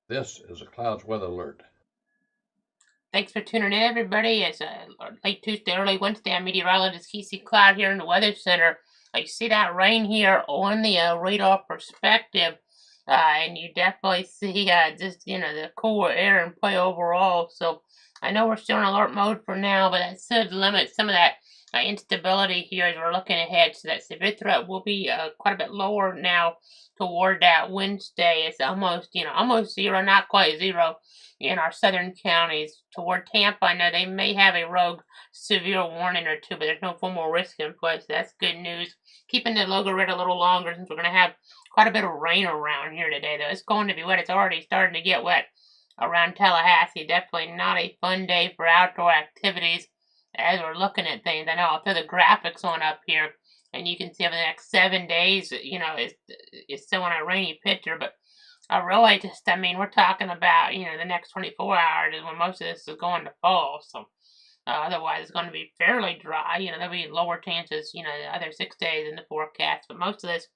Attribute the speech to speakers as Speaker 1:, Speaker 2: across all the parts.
Speaker 1: This is a Clouds Weather Alert.
Speaker 2: Thanks for tuning in, everybody. It's late Tuesday, early Wednesday. I'm meteorologist Casey Cloud here in the Weather Center. I see that rain here on the radar perspective, and you definitely see just the cooler air in play overall. So I know we're still in alert mode for now, but that should limit some of that instability here as we're looking ahead. So that severe threat will be quite a bit lower now toward that Wednesday. It's almost zero, not quite zero in our southern counties. Toward Tampa, I know they may have a rogue severe warning or two, but there's no formal risk in place. That's good news. Keeping the logo red a little longer since we're going to have quite a bit of rain around here today, though. It's going to be wet. It's already starting to get wet around Tallahassee. Definitely not a fun day for outdoor activities as we're looking at things. I know I'll throw the graphics on up here, and you can see over the next 7 days, it's still on a rainy picture, but really just, I mean, we're talking about, the next 24 hours is when most of this is going to fall. So otherwise, it's going to be fairly dry. There'll be lower chances, the other 6 days in the forecast, but most of this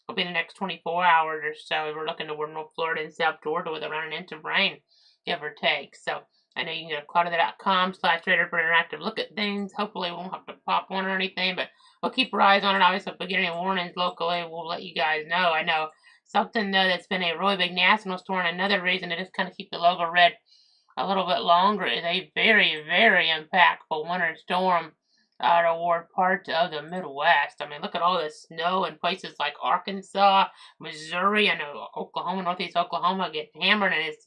Speaker 2: will be the next 24 hours or so. We're looking toward North Florida and South Georgia with around an inch of rain, give or take. So I know you can go to cloudweather.com/radar for an interactive look at things. Hopefully, we won't have to pop one or anything, but we'll keep our eyes on it. Obviously, if we get any warnings locally, we'll let you guys know. I know something, though, that's been a really big national story, and another reason to just kind of keep the logo red a little bit longer is a very, very impactful winter storm toward parts of the Midwest. I mean, look at all the snow in places like Arkansas, Missouri. I know Oklahoma, northeast Oklahoma, get hammered, and it's,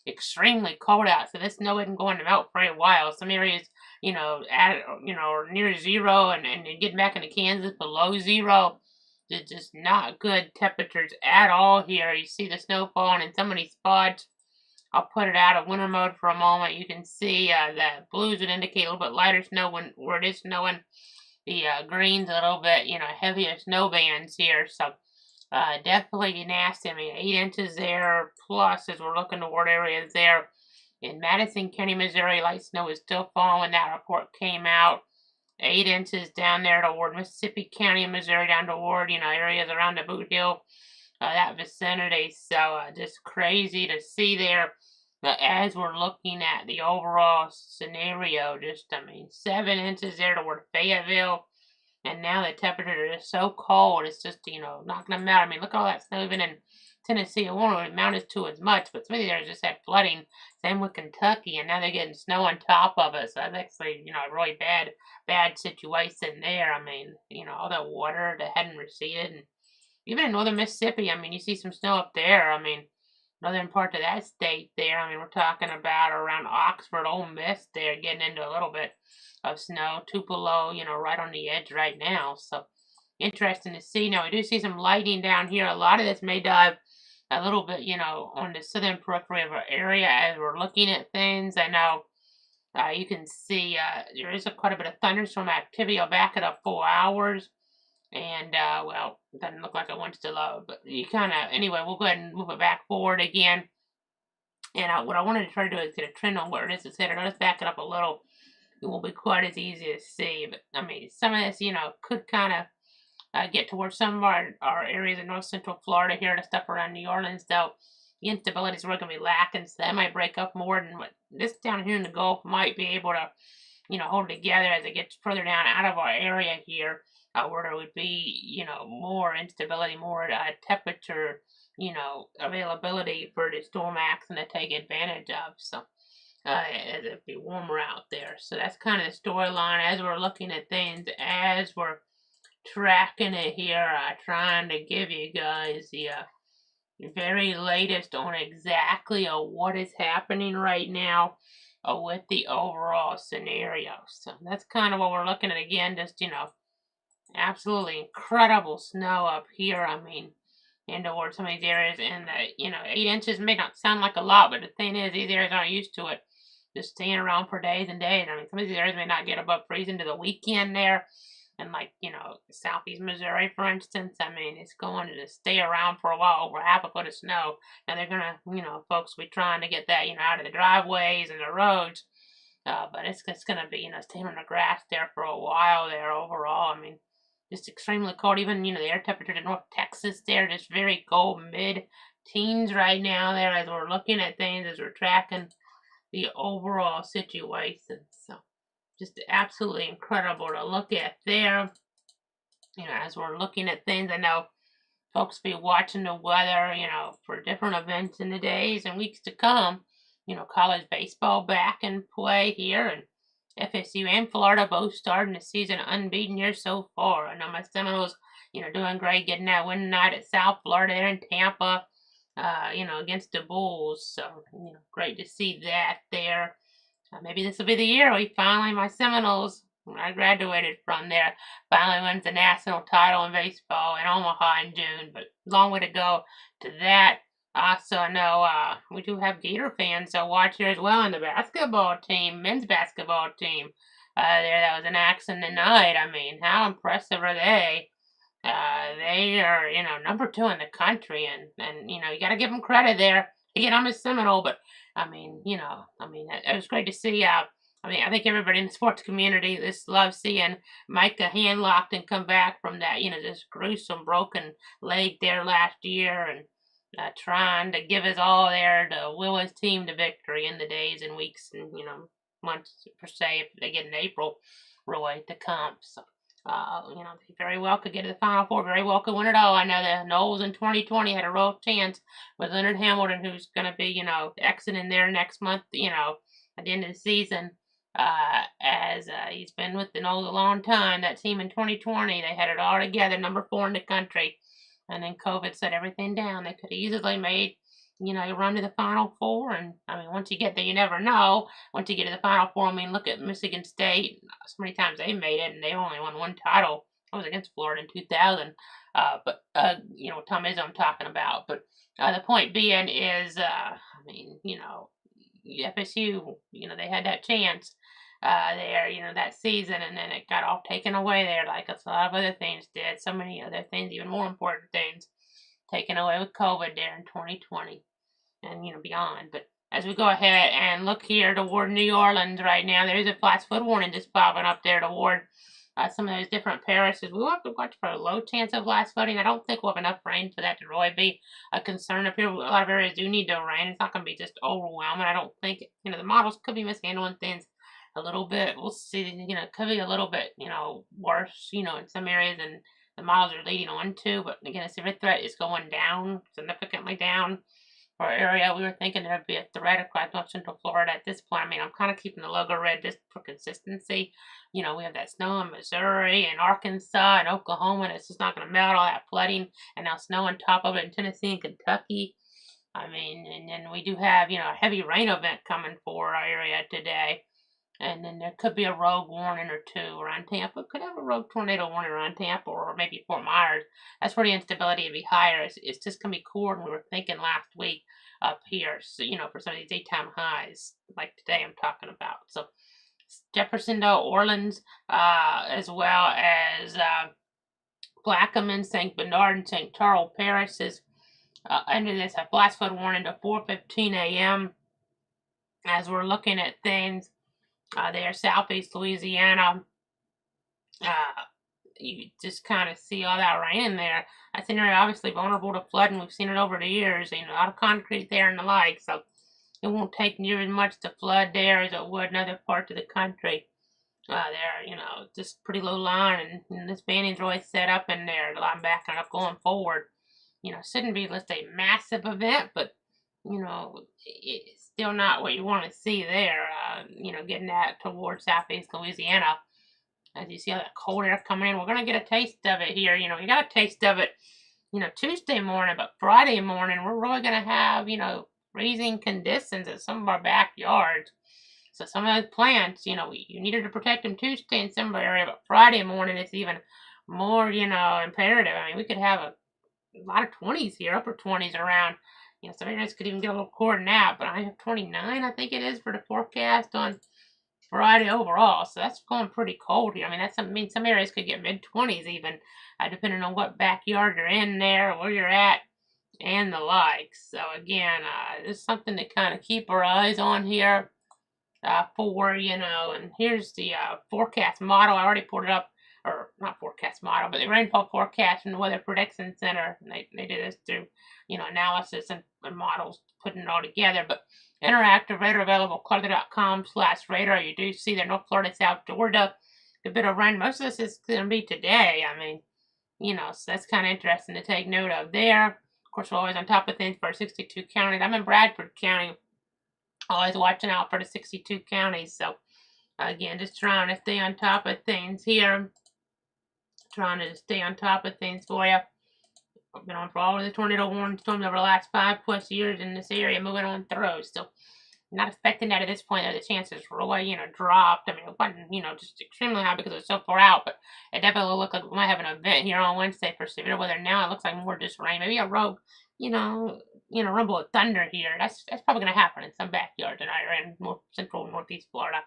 Speaker 2: extremely cold out. So this snow isn't going to melt for a while. Some areas, near zero, and getting back into Kansas below zero. It's just not good temperatures at all here. You see the snow falling in some of these spots. I'll put it out of winter mode for a moment. You can see the blues would indicate a little bit lighter snow where it is snowing. The greens a little bit, heavier snow bands here. So definitely nasty. I mean, 8 inches there plus as we're looking toward areas there. In Madison County, Missouri, light snow is still falling. That report came out. 8 inches down there toward Mississippi County, Missouri, down toward, areas around the Boot Hill, that vicinity. So just crazy to see there. As we're looking at the overall scenario, just, I mean, 7 inches there toward Fayetteville. And now the temperature is so cold, it's just, knocking them out. I mean, look at all that snow even in Tennessee. It won't really amount to as much, but some of the areas just had flooding. Same with Kentucky, and now they're getting snow on top of it. So that's actually, a really bad situation there. I mean, all that water that hadn't receded. And even in northern Mississippi, I mean, you see some snow up there. I mean, northern part of that state there. I mean, we're talking about around Oxford, Ole Miss there, getting into a little bit of snow. Tupelo, right on the edge right now. So interesting to see. Now, we do see some lightning down here. A lot of this may dive a little bit, on the southern periphery of our area as we're looking at things. I know you can see there is quite a bit of thunderstorm activity. I'll back it up 4 hours. And, well, it doesn't look like it wants to load, but you kind of, anyway, we'll go ahead and move it back forward again. And what I wanted to try to do is get a trend on where this is headed. I'll just back it up a little. It won't be quite as easy to see, but I mean, some of this, could kind of get towards some of our areas in north central Florida here, the stuff around New Orleans, though. The instability is really going to be lacking, so that might break up more than what this down here in the Gulf might be able to, hold together as it gets further down out of our area here, where there would be, more instability, more temperature, availability for the storm action to take advantage of. So, as it be warmer out there. So that's kind of the storyline as we're looking at things, as we're tracking it here, trying to give you guys the very latest on exactly what is happening right now with the overall scenario. So that's kind of what we're looking at again, just, absolutely incredible snow up here. I mean, into where some of these areas, and the 8 inches may not sound like a lot, but the thing is, these areas aren't used to it. Just staying around for days and days. I mean, some of these areas may not get above freezing to the weekend there. And like, southeast Missouri, for instance, I mean, it's going to stay around for a while, over half a foot of snow. And they're going to, folks will be trying to get that, out of the driveways and the roads. But it's going to be, staying on the grass there for a while there overall. I mean, just extremely cold. Even, the air temperature in North Texas there, just very cold, mid teens right now there as we're looking at things, as we're tracking the overall situation. So just absolutely incredible to look at there. As we're looking at things, I know folks be watching the weather, for different events in the days and weeks to come. College baseball back in play here, and FSU and Florida both starting the season unbeaten here so far. I know my Seminoles, doing great, getting that win tonight at South Florida there in Tampa, against the Bulls. So, great to see that there. Maybe this will be the year my Seminoles, when I graduated from there, finally wins the national title in baseball in Omaha in June. But long way to go to that. Also, I know we do have Gator fans that watch here as well in the basketball team, men's basketball team. That was an action tonight. I mean, how impressive are they? They are, number 2 in the country, and you got to give them credit there. Again, I'm a Seminole, but it was great to see. I think everybody in the sports community just loves seeing Micah hand-locked and come back from that, this gruesome broken leg there last year, and trying to give his all there to will his team to victory in the days and weeks and, months per se, if they get in April, really, to come. So, they very well could get to the Final Four, very well could win it all. I know the Noles in 2020 had a real chance with Leonard Hamilton, who's going to be, exiting there next month, at the end of the season. As he's been with the Noles a long time. That team in 2020, they had it all together, number 4 in the country. And then COVID set everything down. They could have easily made, run to the Final Four. And, once you get there, you never know. Once you get to the Final Four, look at Michigan State. So many times they made it, and they only won one title. That was against Florida in 2000. But Tom Izzo I'm talking about. But the point being is, FSU, they had that chance there, that season, and then it got all taken away there, like a lot of other things did. So many other things, even more important things, taken away with COVID there in 2020 and, beyond. But as we go ahead and look here toward New Orleans right now, there's a flash flood warning just popping up there toward some of those different parishes. We will have to watch for a low chance of flash flooding. I don't think we'll have enough rain for that to really be a concern up here. A lot of areas do need to rain. It's not going to be just overwhelming. I don't think, the models could be mishandling things a little bit. We'll see, it could be a little bit, worse, in some areas than the models are leading on to. But again, a severe threat is going down, significantly down. For our area, we were thinking there'd be a threat across North Central Florida at this point. I'm kind of keeping the logo red just for consistency. We have that snow in Missouri and Arkansas and Oklahoma, and it's just not going to melt all that flooding, and now snow on top of it in Tennessee and Kentucky. And then we do have, a heavy rain event coming for our area today. And then there could be a rogue warning or two around Tampa. Could have a rogue tornado warning around Tampa or maybe Fort Myers. That's where the instability would be higher. It's just going to be cooler than we were thinking last week up here. So, for some of these daytime highs, like today I'm talking about. So, Jeffersonville, Orleans, as well as Plaquemine, St. Bernard, and St. Charles parishes under this flash flood warning to 4:15 a.m. As we're looking at things. There, southeast Louisiana, you just kind of see all that rain in there. That's an area obviously vulnerable to flooding. We've seen it over the years, a lot of concrete there and the like, so it won't take near as much to flood there as it would in other parts of the country. There, just pretty low line, and this banding's really set up in there. The line backing up going forward. Shouldn't be, let's say, massive event, but it's still not what you want to see there, getting that towards southeast Louisiana. As you see all that cold air coming in, we're going to get a taste of it here. You got a taste of it, Tuesday morning, but Friday morning, we're really going to have, freezing conditions in some of our backyards. So some of those plants, you needed to protect them Tuesday in some area, but Friday morning, it's even more, imperative. We could have a lot of 20s here, upper 20s around. Some areas could even get a little colder than that, but I have 29, I think it is, for the forecast on Friday overall. So that's going pretty cold here. Some areas could get mid-20s even, depending on what backyard you're in there, where you're at, and the like. So again, this is something to kind of keep our eyes on here for, and here's the forecast model. I already put it up, or not forecast model, but the rainfall forecast from the Weather Prediction Center. And they do this through analysis and models, putting it all together. But interactive radar available, Clutter.com/radar. You do see there, North Florida, South Georgia, a bit of rain. Most of this is going to be today. I mean, so that's kind of interesting to take note of there. Of course, we're always on top of things for 62 counties. I'm in Bradford County, always watching out for the 62 counties. So, again, just trying to stay on top of things here. Trying to stay on top of things for you. I've been on for all of the tornado warning storms over the last 5+ years in this area, moving on through. So, not expecting that at this point, the chances really, dropped. I mean, it wasn't, just extremely high because it was so far out, but it definitely looked like we might have an event here on Wednesday for severe weather. Now it looks like more just rain. Maybe a rogue, rumble of thunder here. That's probably going to happen in some backyard tonight or in more central northeast Florida.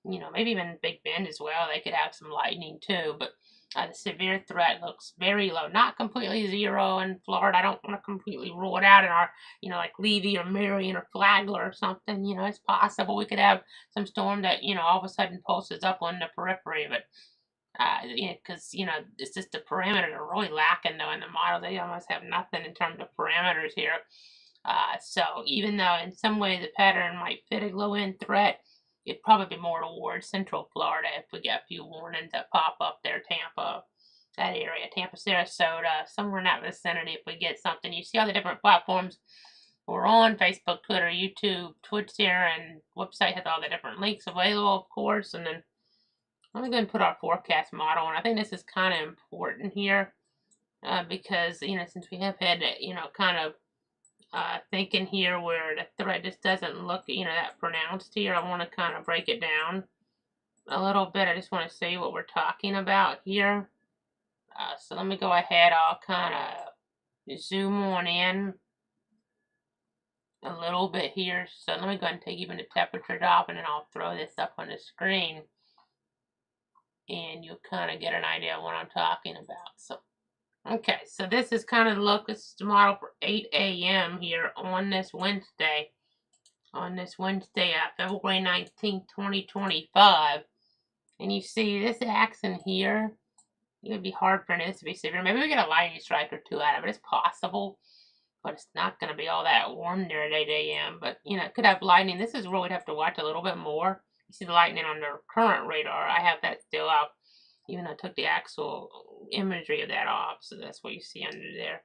Speaker 2: Maybe even Big Bend as well. They could have some lightning too, but the severe threat looks very low. Not completely zero in Florida. I don't want to completely rule it out in our, like Levy or Marion or Flagler or something. It's possible we could have some storm that, all of a sudden pulses up on the periphery. But, because, it's just the parameters are really lacking, though, in the model. They almost have nothing in terms of parameters here. So even though in some way the pattern might fit a low-end threat, it'd probably be more towards central Florida if we get a few warnings that pop up there. Tampa, that area, Tampa, Sarasota, somewhere in that vicinity if we get something. You see all the different platforms we're on, Facebook, Twitter, YouTube, Twitch here, and website has all the different links available, of course. And then let me go and put our forecast model on. I think this is kind of important here because, since we have had, kind of thinking here where the thread just doesn't look, that pronounced here. I want to kind of break it down a little bit. I just want to see what we're talking about here. So let me go ahead. I'll kind of zoom on in a little bit here. So let me go ahead and take even the temperature drop, and then I'll throw this up on the screen. And you'll kind of get an idea of what I'm talking about. So okay, so this is kind of the look. This is the model for 8 a.m. here on this Wednesday. February 19th, 2025. And you see this accent here. It would be hard for this to be severe. Maybe we get a lightning strike or two out of it. It's possible. But it's not going to be all that warm there at 8 a.m. But, it could have lightning. This is where we'd have to watch a little bit more. You see the lightning on the current radar. I have that still out. Even though I took the actual imagery of that off, so that's what you see under there.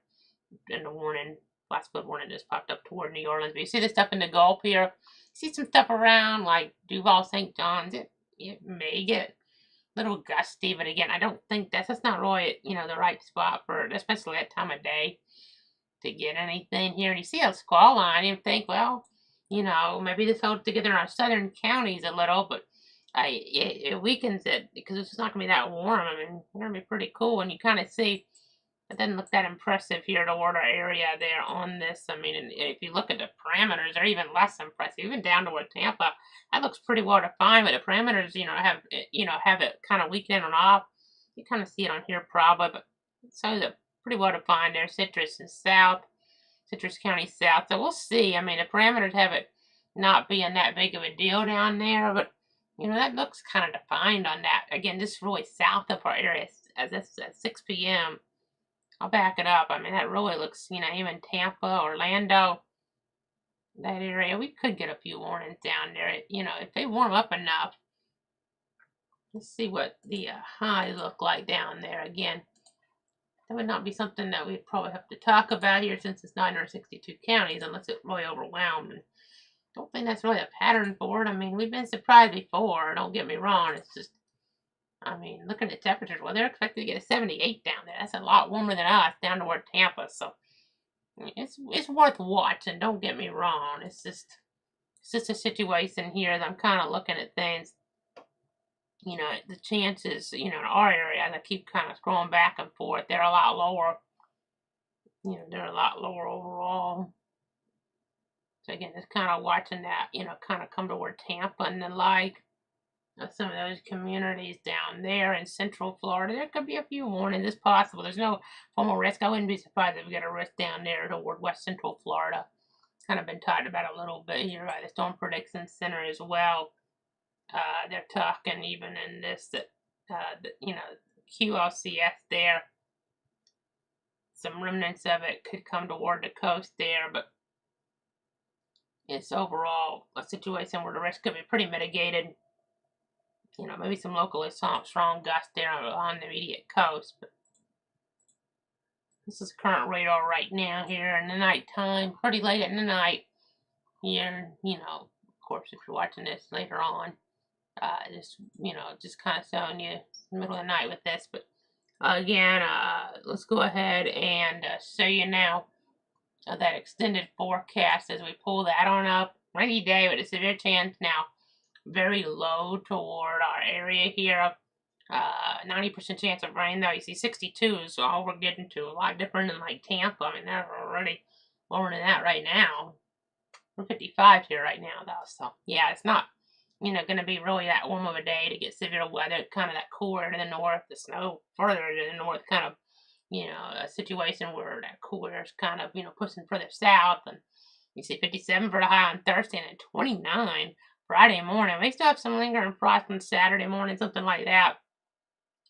Speaker 2: And the warning, last split warning just popped up toward New Orleans. But you see the stuff in the Gulf here. You see some stuff around like Duval, St. John's. It may get a little gusty, but again, I don't think that's not really, the right spot for, especially that time of day, to get anything here. And you see a squall line, and you think, well, maybe this holds together in our southern counties a little, but it weakens it because it's just not going to be that warm. I mean, it's going to be pretty cool. And you kind of see it doesn't look that impressive here toward our area there on this. I mean, and if you look at the parameters, they're even less impressive. Even down toward Tampa, that looks pretty well defined. But the parameters, have it kind of weakened and off. You kind of see it on here probably, but so they're pretty well defined there. Citrus and South, Citrus County South. So we'll see. I mean, the parameters have it not being that big of a deal down there, but that looks kind of defined on that. Again, this is really south of our area, as this is at 6 p.m. I'll back it up. I mean, that really looks, even Tampa, Orlando, that area. We could get a few warnings down there, if they warm up enough. Let's see what the highs look like down there. Again, that would not be something that we'd probably have to talk about here since it's 962 counties, unless it really overwhelmed. Don't think that's really a pattern for it. I mean, we've been surprised before. Don't get me wrong. It's just, I mean, looking at temperatures, well, they're expected to get a 78 down there. That's a lot warmer than us down toward Tampa. So it's worth watching. Don't get me wrong. It's just a situation here that I'm kind of looking at things. The chances, in our area, and I keep kind of scrolling back and forth. They're a lot lower. They're a lot lower overall. So again, just kind of watching that, kind of come toward Tampa and the like. Some of those communities down there in central Florida, there could be a few warnings. It's possible. There's no formal risk. I wouldn't be surprised if we get a risk down there toward west central Florida. It's kind of been talked about a little bit here by the Storm Prediction Center as well. They're talking even in this that, QLCS there some remnants of it could come toward the coast there, but it's overall a situation where the risk could be pretty mitigated. You know, maybe some locally strong gusts there on the immediate coast, but this is current radar right now here in the nighttime, pretty late in the night here. You know, of course, if you're watching this later on, just kind of showing you the middle of the night with this. But again, let's go ahead and show you now that extended forecast as we pull that on up. Rainy day with a severe chance now, very low toward our area here. 90% chance of rain though. You see 62 is all we're getting to. A lot different than like Tampa. I mean, they're already lower than that right now. We're 55 here right now though. So yeah, it's not, going to be really that warm of a day to get severe weather. Kind of that cooler to the north, the snow further to the north, kind of, a situation where that cooler is kind of, pushing further south. And you see 57 for the high on Thursday and 29 Friday morning. We still have some lingering frost on Saturday morning, something like that.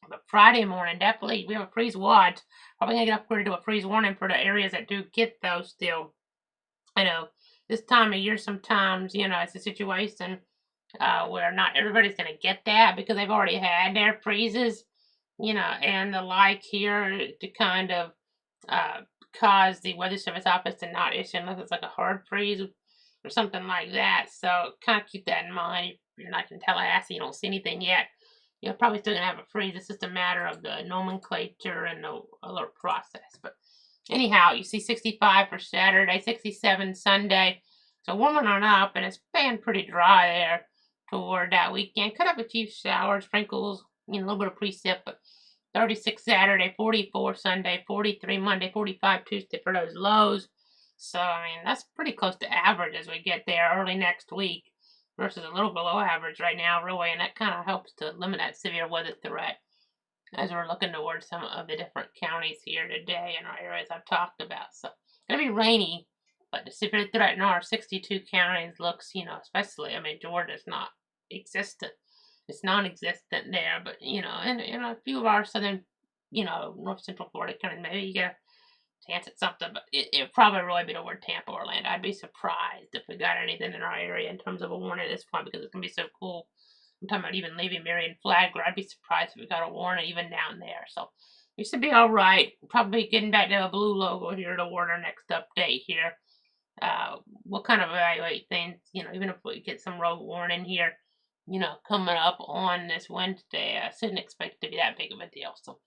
Speaker 2: But Friday morning, definitely, we have a freeze watch. Probably going to get upgraded to a freeze warning for the areas that do get those still. I know this time of year sometimes, it's a situation where not everybody's going to get that because they've already had their freezes, and the like here to kind of cause the Weather Service office to not issue unless it's like a hard freeze or something like that. So kind of keep that in mind. If you're not in Tallahassee, you don't see anything yet, you're probably still going to have a freeze. It's just a matter of the nomenclature and the alert process. But anyhow, you see 65 for Saturday, 67 Sunday. So warming on up, and it's staying pretty dry there toward that weekend. Could have a few showers, sprinkles, a little bit of precip, but 36 Saturday, 44 Sunday, 43 Monday, 45 Tuesday for those lows. So, I mean, that's pretty close to average as we get there early next week versus a little below average right now, really, and that kind of helps to limit that severe weather threat as we're looking towards some of the different counties here today in our areas I've talked about. So, it's going to be rainy, but the severe threat in our 62 counties looks, especially, Georgia's not existent. It's non-existent there, but, in a few of our southern, north central Florida counties, maybe you get a chance at something, but it'll probably really be toward Tampa, Orlando. I'd be surprised if we got anything in our area in terms of a warning at this point because it's going to be so cool. I'm talking about even leaving Marion Flagler. I'd be surprised if we got a warning even down there. So we should be all right. Probably getting back to a blue logo here toward our next update here. We'll kind of evaluate things, even if we get some road warning here, coming up on this Wednesday. I shouldn't expect it to be that big of a deal. So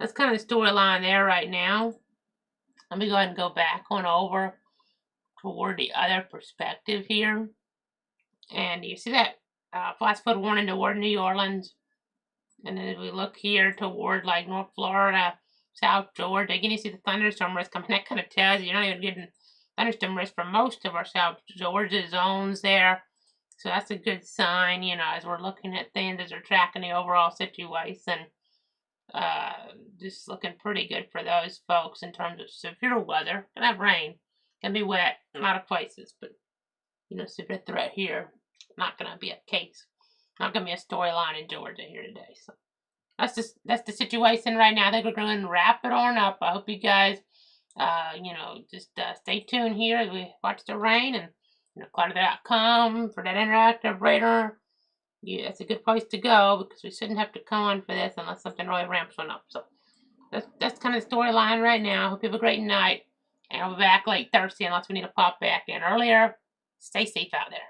Speaker 2: that's kind of the storyline there right now. Let me go ahead and go back on over toward the other perspective here. And you see that flash flood warning toward New Orleans. And then as we look here toward like North Florida, South Georgia, again you see the thunderstorm risk coming. That kind of tells you you're not even getting thunderstorm risk for most of our South Georgia zones there. So that's a good sign, as we're looking at things, as we're tracking the overall situation. Just looking pretty good for those folks in terms of severe weather. Gonna have rain, gonna be wet in a lot of places, but severe threat here, not gonna be a case, not gonna be a storyline in Georgia here today. So that's the situation right now. I think we're going to wrap it on up. I hope you guys, just stay tuned here as we watch the rain and cloudy.com for that interactive radar. Yeah, it's a good place to go because we shouldn't have to come on for this unless something really ramps one up. So that's kind of the storyline right now. Hope you have a great night. And I'll be back late Thursday unless we need to pop back in earlier. Stay safe out there.